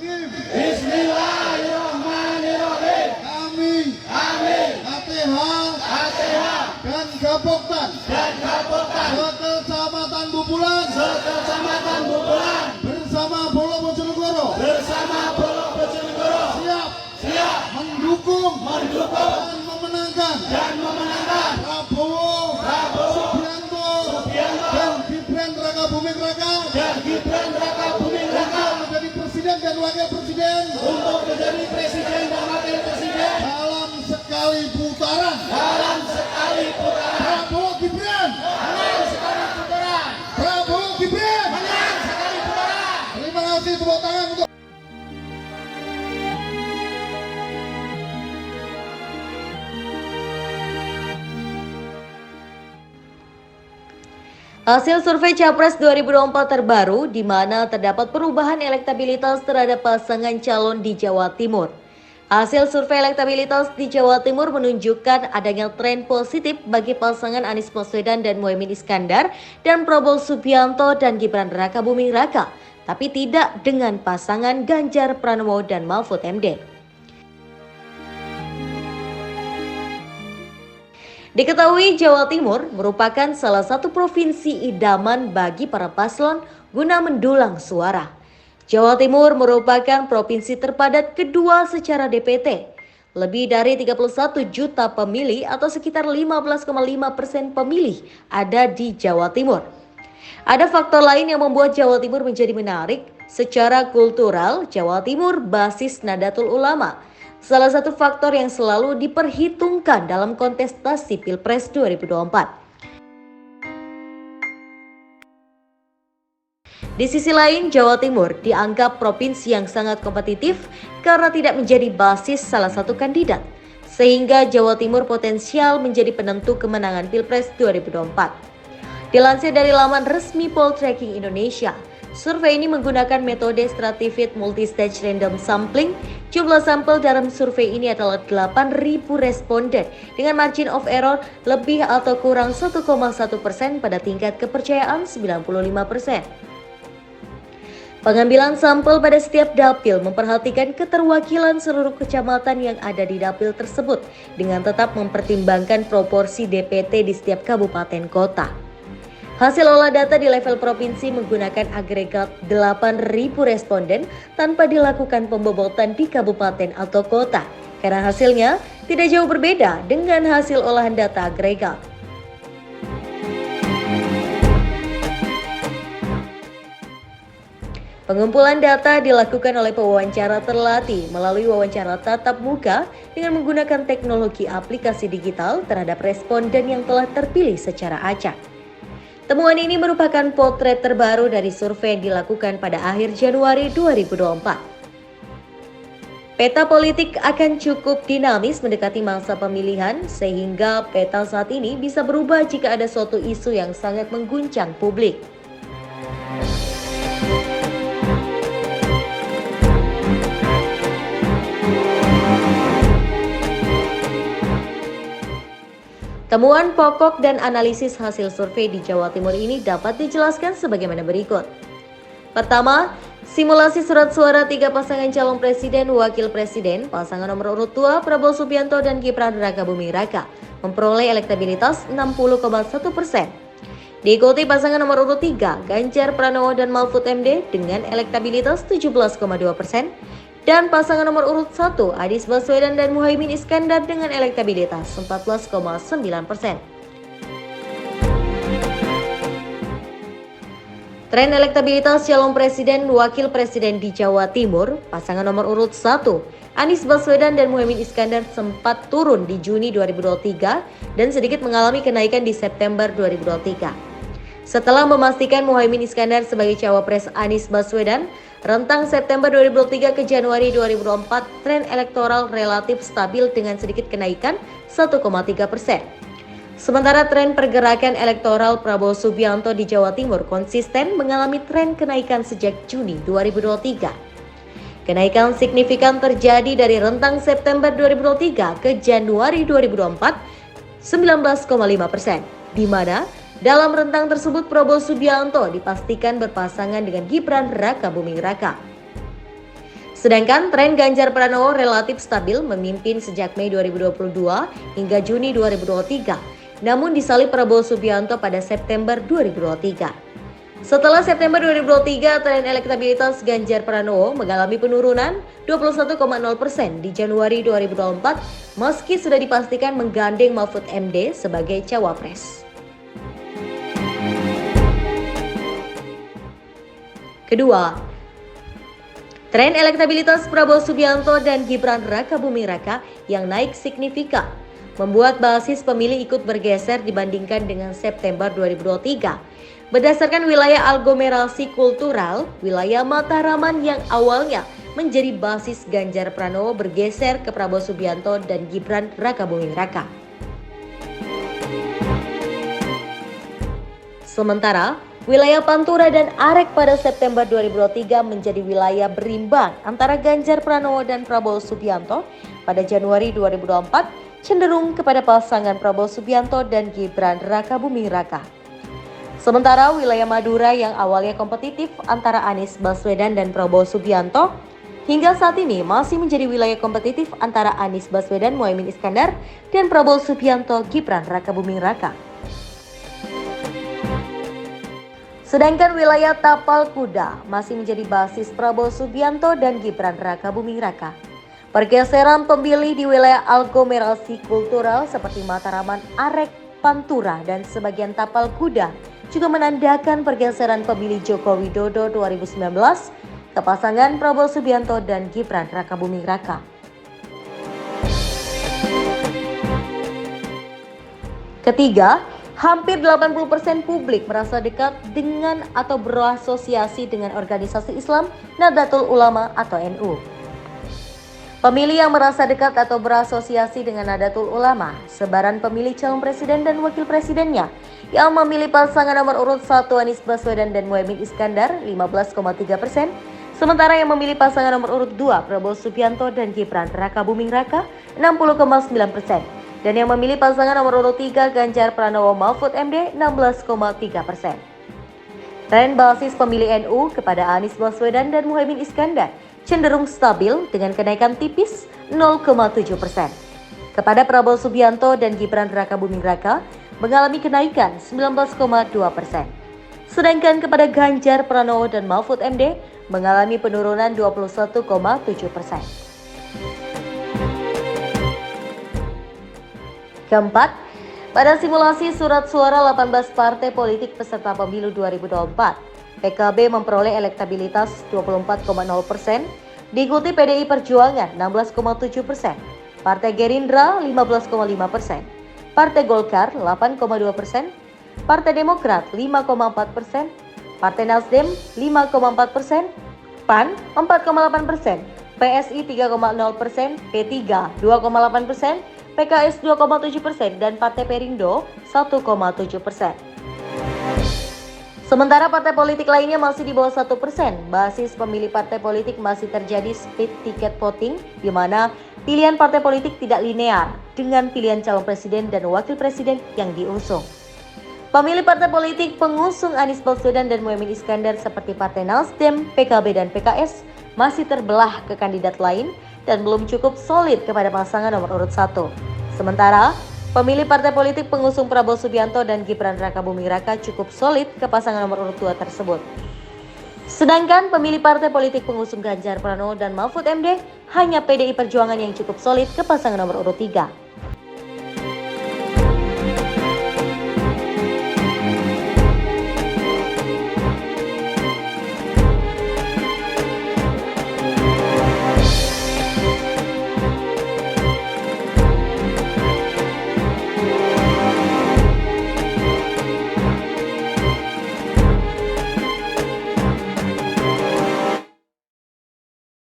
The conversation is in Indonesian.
Bismillahirrahmanirrahim. Bismillahirrahmanirrahim. Kami ATH dan Gapoktan Sekecamatan Bubulan bersama Bolo Bojonegoro siap mendukung dan memenangkan Prabowo Subianto dan Gibran Raka Buming Raka untuk menjadi presiden dan wakil presiden dalam sekali putaran. Prabowo Gibran. Prabowo Gibran. Terima kasih, tepuk tangan untuk Hasil survei Capres 2024 terbaru di mana terdapat perubahan elektabilitas terhadap pasangan calon di Jawa Timur. Hasil survei elektabilitas di Jawa Timur menunjukkan adanya tren positif bagi pasangan Anies Baswedan dan Muhaimin Iskandar dan Prabowo Subianto dan Gibran Raka Buming Raka, tapi tidak dengan pasangan Ganjar Pranowo dan Mahfud MD. Diketahui Jawa Timur merupakan salah satu provinsi idaman bagi para paslon guna mendulang suara. Jawa Timur merupakan provinsi terpadat kedua secara DPT. Lebih dari 31 juta pemilih atau sekitar 15,5% pemilih ada di Jawa Timur. Ada faktor lain yang membuat Jawa Timur menjadi menarik. Secara kultural, Jawa Timur basis Nahdlatul Ulama. Salah satu faktor yang selalu diperhitungkan dalam kontestasi Pilpres 2024. Di sisi lain, Jawa Timur dianggap provinsi yang sangat kompetitif karena tidak menjadi basis salah satu kandidat, sehingga Jawa Timur potensial menjadi penentu kemenangan Pilpres 2024. Dilansir dari laman resmi Poltreking Indonesia, survei ini menggunakan metode Stratified Multistage Random Sampling. Jumlah sampel dalam survei ini adalah 8.000 responden dengan margin of error lebih atau kurang 1,1% pada tingkat kepercayaan 95%. Pengambilan sampel pada setiap dapil memperhatikan keterwakilan seluruh kecamatan yang ada di dapil tersebut dengan tetap mempertimbangkan proporsi DPT di setiap kabupaten kota. Hasil olah data di level provinsi menggunakan agregat 8.000 responden tanpa dilakukan pembobotan di kabupaten atau kota, karena hasilnya tidak jauh berbeda dengan hasil olahan data agregat. Pengumpulan data dilakukan oleh pewawancara terlatih melalui wawancara tatap muka dengan menggunakan teknologi aplikasi digital terhadap responden yang telah terpilih secara acak. Temuan ini merupakan potret terbaru dari survei yang dilakukan pada akhir Januari 2024. Peta politik akan cukup dinamis mendekati masa pemilihan, sehingga peta saat ini bisa berubah jika ada suatu isu yang sangat mengguncang publik. Temuan pokok dan analisis hasil survei di Jawa Timur ini dapat dijelaskan sebagaimana berikut. Pertama, simulasi surat suara 3 pasangan calon presiden, wakil presiden, pasangan nomor urut 2 Prabowo Subianto dan Gibran Raka Buming Raka memperoleh elektabilitas 60,1%. Diikuti pasangan nomor urut 3 Ganjar Pranowo dan Mahfud MD dengan elektabilitas 17,2%. Dan pasangan nomor urut 1 Anies Baswedan dan Muhaimin Iskandar dengan elektabilitas 14,9%. Tren elektabilitas calon presiden wakil presiden di Jawa Timur, pasangan nomor urut 1 Anies Baswedan dan Muhaimin Iskandar sempat turun di Juni 2023 dan sedikit mengalami kenaikan di September 2023. Setelah memastikan Muhaimin Iskandar sebagai cawapres Anies Baswedan, rentang September 2023 ke Januari 2024, tren elektoral relatif stabil dengan sedikit kenaikan 1,3%. Sementara tren pergerakan elektoral Prabowo Subianto di Jawa Timur konsisten mengalami tren kenaikan sejak Juni 2023. Kenaikan signifikan terjadi dari rentang September 2023 ke Januari 2024, 19,5%, di mana dalam rentang tersebut Prabowo Subianto dipastikan berpasangan dengan Gibran Raka Buming Raka. Sedangkan tren Ganjar Pranowo relatif stabil memimpin sejak Mei 2022 hingga Juni 2023, namun disalip Prabowo Subianto pada September 2023. Setelah September 2023, tren elektabilitas Ganjar Pranowo mengalami penurunan 21,0% di Januari 2024 meski sudah dipastikan menggandeng Mahfud MD sebagai cawapres. Kedua, tren elektabilitas Prabowo Subianto dan Gibran Rakabuming Raka yang naik signifikan membuat basis pemilih ikut bergeser dibandingkan dengan September 2023. Berdasarkan wilayah aglomerasi kultural, wilayah Mataraman yang awalnya menjadi basis Ganjar Pranowo bergeser ke Prabowo Subianto dan Gibran Rakabuming Raka. Sementara wilayah Pantura dan Arek pada September 2023 menjadi wilayah berimbang antara Ganjar Pranowo dan Prabowo Subianto. Pada Januari 2024 cenderung kepada pasangan Prabowo Subianto dan Gibran Rakabuming Raka. Sementara wilayah Madura yang awalnya kompetitif antara Anies Baswedan dan Prabowo Subianto hingga saat ini masih menjadi wilayah kompetitif antara Anies Baswedan Muhaimin Iskandar dan Prabowo Subianto Gibran Rakabuming Raka. Sedangkan wilayah Tapal Kuda masih menjadi basis Prabowo Subianto dan Gibran Rakabuming Raka. Pergeseran pemilih di wilayah aglomerasi kultural seperti Mataraman, Arek, Pantura, dan sebagian Tapal Kuda juga menandakan pergeseran pemilih Joko Widodo 2019 ke pasangan Prabowo Subianto dan Gibran Rakabuming Raka. Ketiga, hampir 80% publik merasa dekat dengan atau berasosiasi dengan organisasi Islam Nahdlatul Ulama atau NU. Pemilih yang merasa dekat atau berasosiasi dengan Nahdlatul Ulama, sebaran pemilih calon presiden dan wakil presidennya yang memilih pasangan nomor urut 1 Anies Baswedan dan Muhaimin Iskandar 15,3%, sementara yang memilih pasangan nomor urut 2 Prabowo Subianto dan Gibran Rakabuming Raka 60,9%. Dan yang memilih pasangan nomor urut 3 Ganjar Pranowo Mahfud MD 16,3%. Tren basis pemilih NU kepada Anies Baswedan dan Muhaimin Iskandar cenderung stabil dengan kenaikan tipis 0,7%. Kepada Prabowo Subianto dan Gibran Rakabuming Raka mengalami kenaikan 19,2%. Sedangkan kepada Ganjar Pranowo dan Mahfud MD mengalami penurunan 21,7%. Keempat, pada simulasi surat suara 18 partai politik peserta pemilu 2024, PKB memperoleh elektabilitas 24,0%, diikuti PDI Perjuangan 16,7%, Partai Gerindra 15,5%, Partai Golkar 8,2%, Partai Demokrat 5,4%, Partai Nasdem 5,4%, PAN 4,8%, PSI 3,0%, P3 2,8%, PKS 2,7% dan Partai Perindo 1,7%. Sementara partai politik lainnya masih di bawah 1%. Basis pemilih partai politik masih terjadi split ticket voting, di mana pilihan partai politik tidak linear dengan pilihan calon presiden dan wakil presiden yang diusung. Pemilih partai politik pengusung Anies Baswedan dan Muhaimin Iskandar seperti Partai Nasdem, PKB, dan PKS masih terbelah ke kandidat lain dan belum cukup solid kepada pasangan nomor urut 1. Sementara pemilih partai politik pengusung Prabowo Subianto dan Gibran Rakabuming Raka cukup solid ke pasangan nomor urut 2 tersebut. Sedangkan pemilih partai politik pengusung Ganjar Pranowo dan Mahfud MD hanya PDI Perjuangan yang cukup solid ke pasangan nomor urut 3.